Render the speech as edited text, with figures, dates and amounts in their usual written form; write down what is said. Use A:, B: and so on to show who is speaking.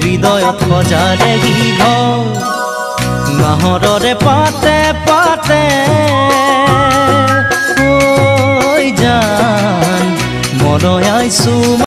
A: হৃদয়ত সজালে সি ঘৰ নাহৰৰে পাতে পাতে ঐ জান মনয় আইছো